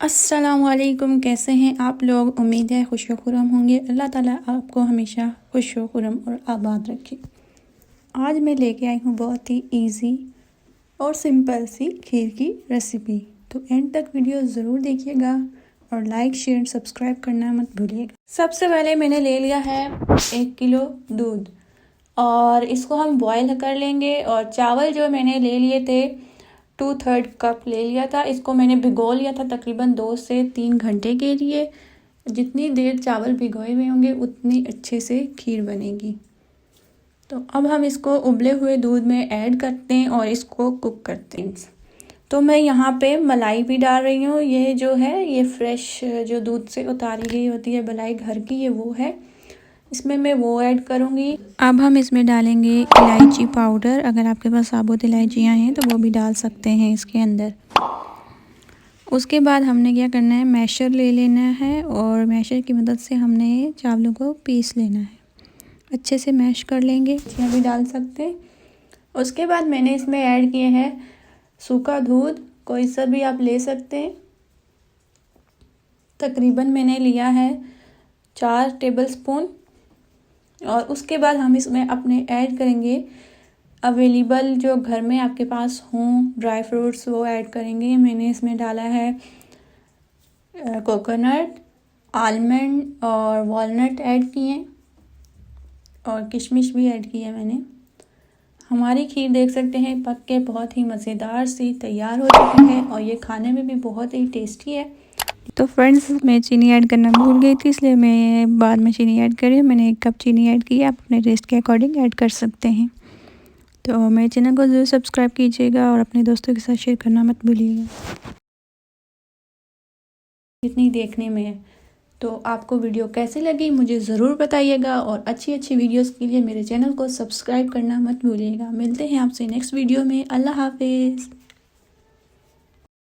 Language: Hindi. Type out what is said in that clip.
अस्सलामुअलैकुम, कैसे हैं आप लोग। उम्मीद है खुश व खुर्रम होंगे। अल्लाह ताला आपको हमेशा खुश व खुर्रम और आबाद रखे। आज मैं लेके आई हूँ बहुत ही इजी और सिंपल सी खीर की रेसिपी। तो एंड तक वीडियो ज़रूर देखिएगा और लाइक शेयर सब्सक्राइब करना मत भूलिएगा। सबसे पहले मैंने ले लिया है 1 किलो दूध और इसको हम बॉयल कर लेंगे। और चावल जो मैंने ले लिए थे 2/3 कप ले लिया था। इसको मैंने भिगो लिया था तकरीबन 2 से 3 घंटे के लिए। जितनी देर चावल भिगोए हुए होंगे उतनी अच्छे से खीर बनेगी। तो अब हम इसको उबले हुए दूध में ऐड करते हैं और इसको कुक करते हैं। तो मैं यहाँ पे मलाई भी डाल रही हूँ। ये जो है ये फ्रेश जो दूध से उतारी गई होती है मलाई घर की, ये वो है। इसमें मैं वो ऐड करूँगी। अब हम इसमें डालेंगे इलायची पाउडर। अगर आपके पास साबुत इलायचियाँ हैं तो वो भी डाल सकते हैं इसके अंदर। उसके बाद हमने क्या करना है, मैशर ले लेना है और मैशर की मदद से हमने चावलों को पीस लेना है। अच्छे से मैश कर लेंगे। इलायचियाँ भी डाल सकते हैं। उसके बाद मैंने इसमें ऐड किए हैं सूखा दूध, कोई सा भी आप ले सकते हैं। तकरीबन मैंने लिया है 4 टेबलस्पून। और उसके बाद हम इसमें अपने ऐड करेंगे अवेलेबल जो घर में आपके पास हों ड्राई फ्रूट्स, वो ऐड करेंगे। मैंने इसमें डाला है कोकोनट, आलमंड और वॉलनट ऐड किए और किशमिश भी ऐड की है मैंने। हमारी खीर देख सकते हैं पक के बहुत ही मज़ेदार सी तैयार हो चुकी है और ये खाने में भी बहुत ही टेस्टी है। तो फ्रेंड्स, मैं चीनी ऐड करना भूल गई थी, इसलिए मैं बाद में चीनी ऐड करी। मैंने 1 कप चीनी ऐड की। आप अपने टेस्ट के अकॉर्डिंग ऐड कर सकते हैं। तो मेरे चैनल को ज़रूर सब्सक्राइब कीजिएगा और अपने दोस्तों के साथ शेयर करना मत भूलिएगा। कितनी देखने में है। तो आपको वीडियो कैसी लगी मुझे ज़रूर बताइएगा और अच्छी वीडियोस के लिए मेरे चैनल को सब्सक्राइब करना मत भूलिएगा। मिलते हैं आपसे नेक्स्ट वीडियो में। अल्लाह हाफिज़।